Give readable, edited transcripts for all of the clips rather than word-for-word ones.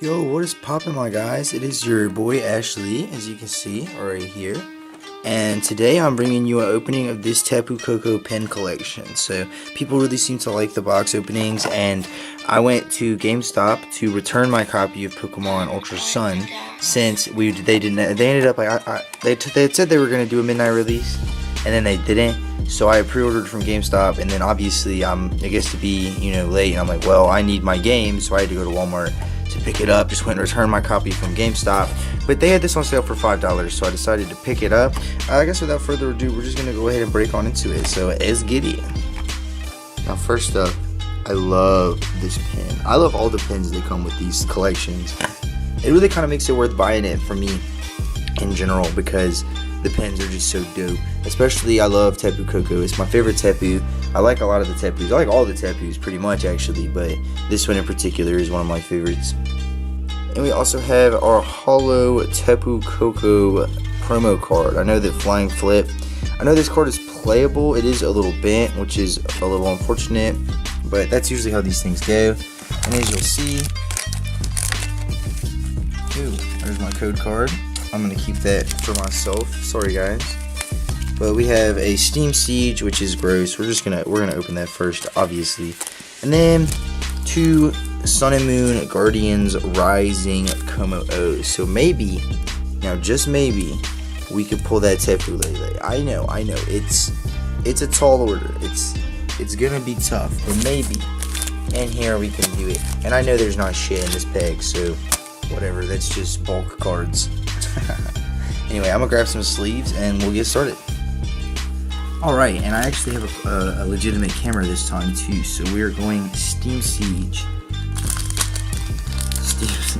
Yo, what is poppin', my guys? It is your boy Ashley, as you can see right here. And today I'm bringing you an opening of this Tapu Koko pen collection. So people really seem to like the box openings, and I went to GameStop to return my copy of Pokemon Ultra Sun since they ended up they had said they were gonna do a midnight release, and then they didn't. So I pre-ordered from GameStop, and then obviously it gets to be late, and I'm like, well, I need my game, so I had to go to Walmart to pick it up. Just went and returned my copy from GameStop, but they had this on sale for $5, so I decided to pick it up. I guess without further ado, we're just gonna go ahead and break on into it. So let's get it. Now, first up, I love this pen. I love all the pens that come with these collections. It really kind of makes it worth buying it for me in general, because the pens are just so dope. Especially, I love Tapu Koko. It's my favorite Tapu. I like a lot of the Tapus. I like all the Tapus pretty much, actually, but this one in particular is one of my favorites. And we also have our Holo Tapu Koko promo card. I know that Flying Flip, I know this card is playable. It is a little bent, which is a little unfortunate, but that's usually how these things go. And as you'll see, ooh, there's my code card. I'm gonna keep that for myself. Sorry, guys. But we have a Steam Siege, which is gross. We're gonna open that first, obviously, and then two Sun and Moon Guardians Rising Como-O. So maybe, now just maybe, we could pull that Tapu Lele. I know, it's a tall order. It's gonna be tough, but maybe in here we can do it. And I know there's not shit in this pack, so whatever. That's just bulk cards. Anyway, I'm gonna grab some sleeves and we'll get started. Alright, and I actually have a legitimate camera this time too, so we are going Steam Siege.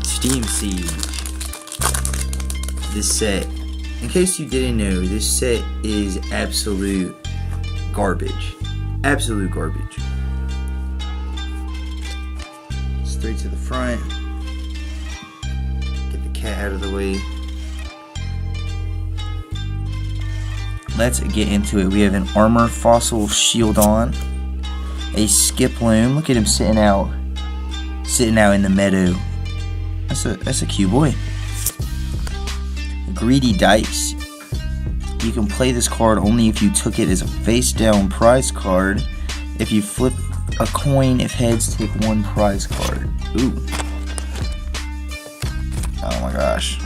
Steam Siege. This set, in case you didn't know, this set is absolute garbage. Absolute garbage. Straight to the front. Get the cat out of the way. Let's get into it. We have an Armor Fossil Shield on, a Skiploom. Look at him sitting out in the meadow. That's a cute boy. Greedy Dice. You can play this card only if you took it as a face-down prize card. If you flip a coin, if heads, take one prize card. Ooh. Oh my gosh.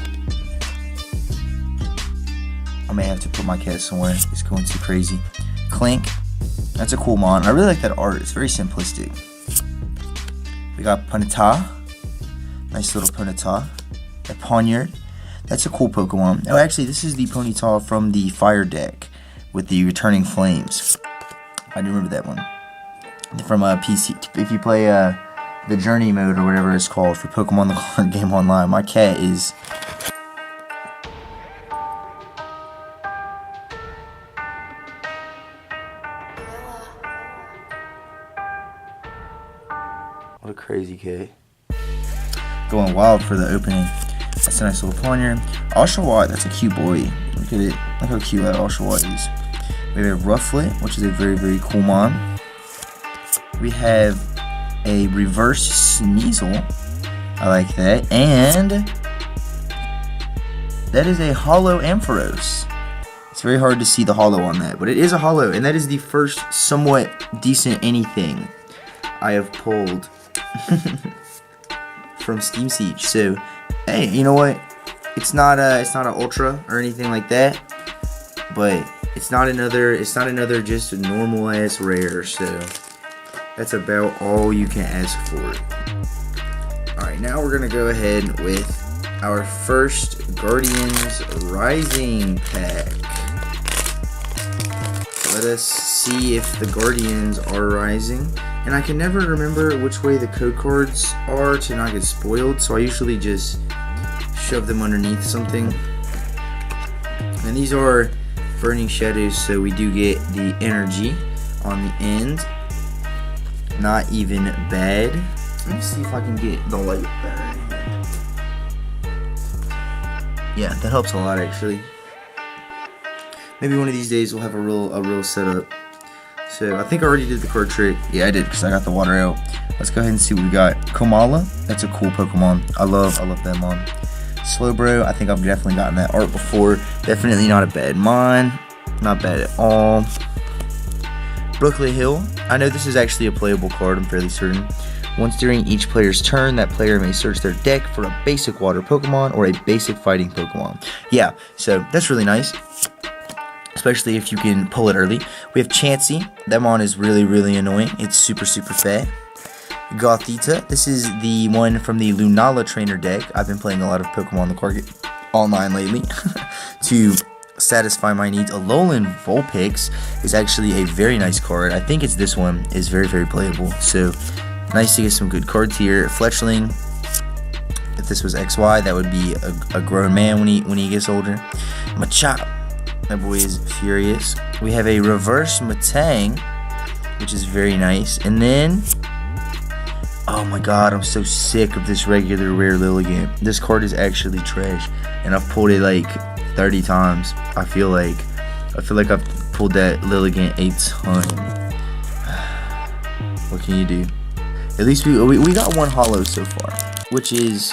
I may have to put my cat somewhere. It's going too crazy. Clink. That's a cool mon. I really like that art. It's very simplistic. We got Ponyta. Nice little Ponyta. A Poniard. That's a cool Pokemon. Oh, actually, this is the Ponyta from the Fire deck with the Returning Flames. I do remember that one. From PC. If you play the Journey mode or whatever it's called for Pokemon the Card Game Online, my cat is... What a crazy cat. Going wild for the opening. That's a nice little Poniard. Oshawott, that's a cute boy. Look at it. Look how cute that Oshawott is. We have a Rufflet, which is a very, very cool mon. We have a Reverse Sneasel. I like that. And that is a Holo Ampharos. It's very hard to see the holo on that, but it is a holo, and that is the first somewhat decent anything I have pulled from Steam Siege. So hey, you know what? It's not an ultra or anything like that, but it's not another just a normal ass rare. So that's about all you can ask for. All right, now we're gonna go ahead with our first Guardians Rising pack. Let us see if the Guardians are rising. And I can never remember which way the code cards are to not get spoiled, so I usually just shove them underneath something. And these are Burning Shadows, so we do get the energy on the end. Not even bad. Let me see if I can get the light better. Yeah, that helps a lot actually. Maybe one of these days we'll have a real setup. So I think I already did the card trick. Yeah, I did, because I got the water out. Let's go ahead and see what we got. Komala, that's a cool Pokemon. I love that mon. Slowbro, I think I've definitely gotten that art before. Definitely not a bad mon. Not bad at all. Brooklyn Hill, I know this is actually a playable card, I'm fairly certain. Once during each player's turn, that player may search their deck for a basic water Pokemon or a basic fighting Pokemon. Yeah, so that's really nice, especially if you can pull it early. We have Chansey. That mon is really annoying. It's super fat. Gothita. This is the one from the Lunala trainer deck. I've been playing a lot of Pokemon the card online lately to satisfy my needs. Alolan Vulpix is actually a very nice card. I think it's this one is very playable. So nice to get some good cards here. Fletchling. If this was XY, that would be a grown man when he gets older. Machop. That boy is furious. We have a reverse Matang, which is very nice. And then, oh my god, I'm so sick of this regular rare Lilligant. This card is actually trash, and I've pulled it like 30 times. I feel like I've pulled that Lilligant a ton. What can you do? At least we got one holo so far, which is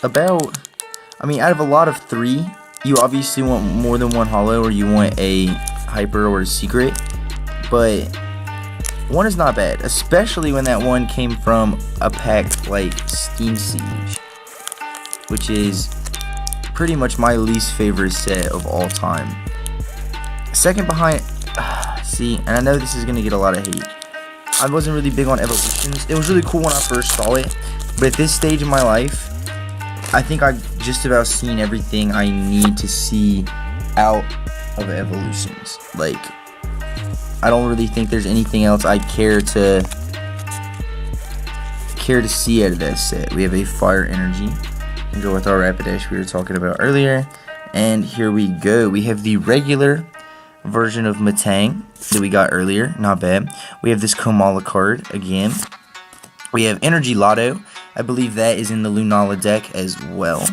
about, I mean, out of a lot of 3, you obviously want more than one holo, or you want a hyper or a secret, but 1 is not bad, especially when that one came from a pack like Steam Siege, which is pretty much my least favorite set of all time. Second behind, see, and I know this is gonna get a lot of hate. I wasn't really big on evolutions. It was really cool when I first saw it, but at this stage in my life, I think I've just about seen everything I need to see out of evolutions. Like, I don't really think there's anything else I care to see out of that set. We have a Fire Energy. And go with our Rapidash we were talking about earlier. And here we go. We have the regular version of Matang that we got earlier. Not bad. We have this Komala card again. We have Energy Lotto. I believe that is in the Lunala deck as well.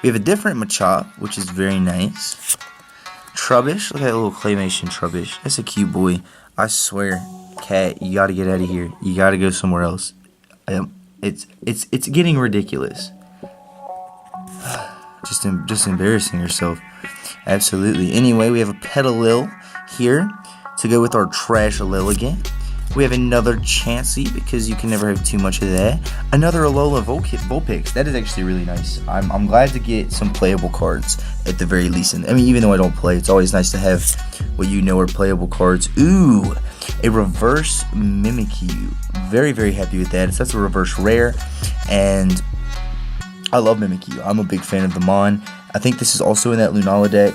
We have a different Machop, which is very nice. Trubbish. Look at that little claymation Trubbish. That's a cute boy. I swear, cat, you gotta get out of here. You gotta go somewhere else. It's getting ridiculous. Just embarrassing yourself. Absolutely. Anyway, we have a Petalil here to go with our trash Lilligant. We have another Chansey, because you can never have too much of that. Another Alola Vulpix. That is actually really nice. I'm glad to get some playable cards at the very least. I mean, even though I don't play, it's always nice to have what you know are playable cards. Ooh, a reverse Mimikyu. Very happy with that. So that's a reverse rare, and I love Mimikyu. I'm a big fan of the mon. I think this is also in that Lunala deck,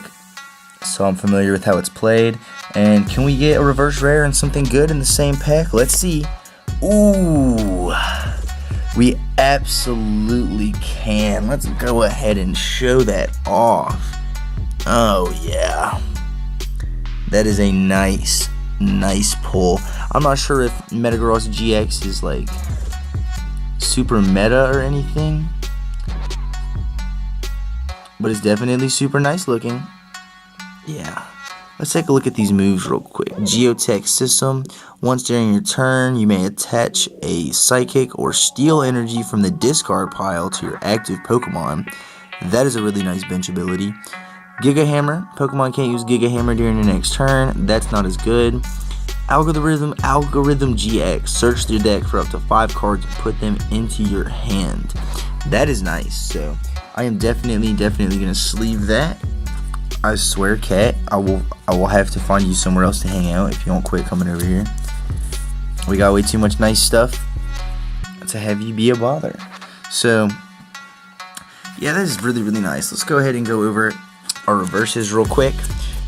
so I'm familiar with how it's played. And can we get a reverse rare and something good in the same pack? Let's see. Ooh, we absolutely can. Let's go ahead and show that off. Oh yeah, that is a nice pull. I'm not sure if Metagross GX is like super meta or anything, but it's definitely super nice looking. Yeah. Let's take a look at these moves real quick. Geotech System. Once during your turn, you may attach a Psychic or Steel Energy from the discard pile to your active Pokemon. That is a really nice bench ability. Giga Hammer. Pokemon can't use Giga Hammer during your next turn. That's not as good. Algorithm GX. Search your deck for up to 5 cards and put them into your hand. That is nice. So I am definitely gonna sleeve that. I swear, cat, I will have to find you somewhere else to hang out if you don't quit coming over here. We got way too much nice stuff to have you be a bother. So yeah, that is really nice. Let's go ahead and go over our reverses real quick.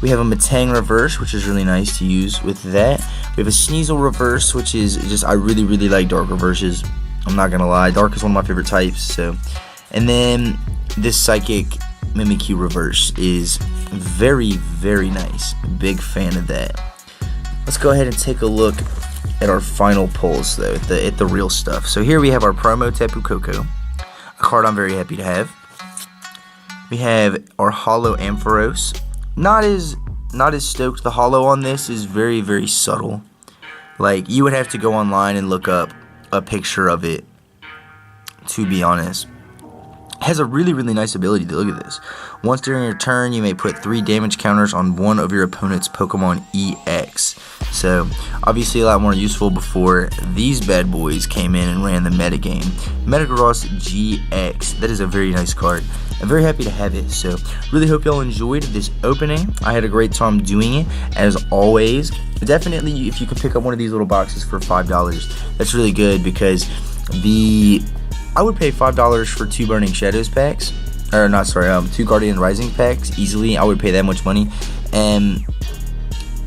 We have a Matang reverse, which is really nice to use with that. We have a Sneasel reverse, which is just, I really like dark reverses. I'm not gonna lie, dark is one of my favorite types. So, and then this Psychic Mimikyu reverse is very nice. Big fan of that. Let's go ahead and take a look at our final pulls though, at the real stuff. So here we have our promo Tapu Koko, a card I'm very happy to have. We have our holo Ampharos. Not as stoked. The holo on this is very subtle. Like, you would have to go online and look up a picture of it, to be honest. It has a really, really nice ability. To look at this. Once during your turn, you may put 3 damage counters on one of your opponent's Pokemon EX. So, obviously a lot more useful before these bad boys came in and ran the metagame. Metagross GX. That is a very nice card. I'm very happy to have it. So, really hope y'all enjoyed this opening. I had a great time doing it, as always. Definitely, if you can pick up one of these little boxes for $5, that's really good, because I would pay $5 for 2 Burning Shadows packs, or not, sorry, 2 Guardian Rising packs easily. I would pay that much money, and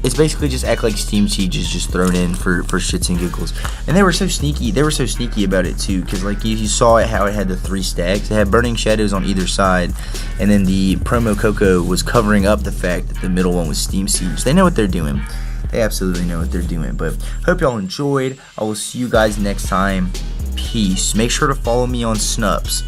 it's basically just act like Steam Sieges just thrown in for shits and giggles. And they were so sneaky. They were so sneaky about it too, because like you saw it, how it had the 3 stacks. It had Burning Shadows on either side, and then the promo Koko was covering up the fact that the middle one was Steam Siege. They know what they're doing. They absolutely know what they're doing. But hope y'all enjoyed. I will see you guys next time. Peace. Make sure to follow me on Snups.